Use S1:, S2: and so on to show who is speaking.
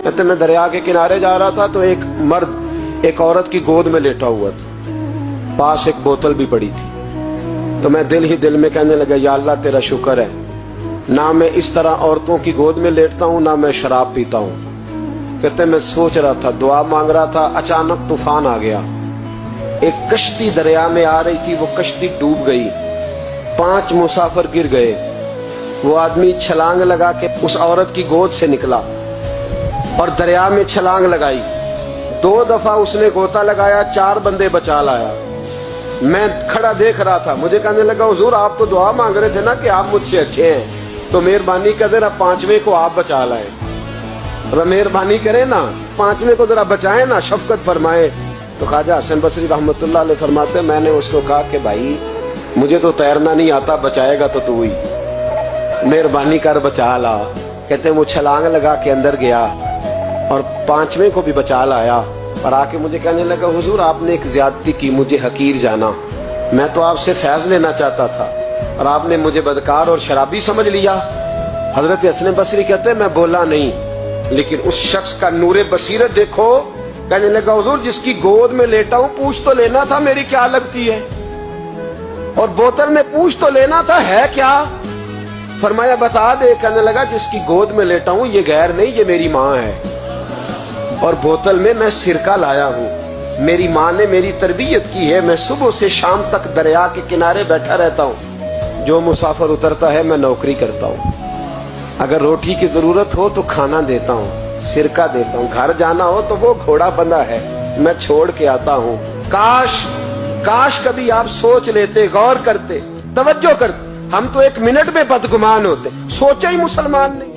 S1: कहते मैं दरिया के किनारे जा रहा था तो एक मर्द एक औरत की गोद में लेटा हुआ था, पास एक बोतल भी पड़ी थी। तो मैं दिल ही दिल में कहने लगा, या अल्लाह तेरा शुक्र है, ना मैं इस तरह औरतों की गोद में लेटता हूँ, ना मैं शराब पीता हूँ। कहते मैं सोच रहा था, दुआ मांग रहा था, अचानक तूफान आ गया। एक कश्ती दरिया में आ रही थी, वो कश्ती डूब गई, 5 मुसाफिर गिर गए। वो आदमी छलांग लगा के उस औरत की गोद से निकला और दरिया में छलांग लगाई। 2 दफा उसने गोता लगाया, 4 बंदे बचा लाया। मैं खड़ा देख रहा था, मुझे कहने लगा, हुजूर आप तो दुआ मांग रहे थे ना कि आप मुझसे अच्छे हैं, तो मेहरबानी कर देना 5वें को आप बचा लाए। मेहरबानी करें ना, 5वें को जरा बचाएं ना, शफकत फरमाए। तो ख्वाजा हसन बसरी रहमतुल्लाह अलैह फरमाते, मैंने उसको कहा कि भाई मुझे तो तैरना नहीं आता, बचाएगा तो तू ही, मेहरबानी कर बचा ला। कहते वो छलांग लगा के अंदर गया और 5वें को भी बचा लाया और आके मुझे कहने लगा, हुजूर आपने एक ज्यादती की, मुझे हकीर जाना, मैं तो आपसे फैज लेना चाहता था और आपने मुझे बदकार और शराबी समझ लिया। हजरत हसन बसरी कहते मैं बोला नहीं, लेकिन उस शख्स का नूरे बसीरत देखो। कहने लगा, हुजूर जिसकी गोद में लेटा हूं, पूछ तो लेना था मेरी क्या लगती है, और बोतल में पूछ तो लेना था है क्या। फरमाया बता दे। कहने लगा, जिसकी गोद में लेटा हूं ये गैर नहीं, ये मेरी माँ है, और बोतल में मैं सिरका लाया हूं। मेरी माँ ने मेरी तरबियत की है, मैं सुबह से शाम तक दरिया के किनारे बैठा रहता हूं, जो मुसाफिर उतरता है मैं नौकरी करता हूं, अगर रोटी की जरूरत हो तो खाना देता हूँ, सिरका देता हूँ, घर जाना हो तो वो घोड़ा बंधा है मैं छोड़ के आता हूँ। काश कभी आप सोच लेते, गौर करते, तवज्जो करते, हम तो 1 मिनट में बदगुमान होते। सोचा ही मुसलमान ने।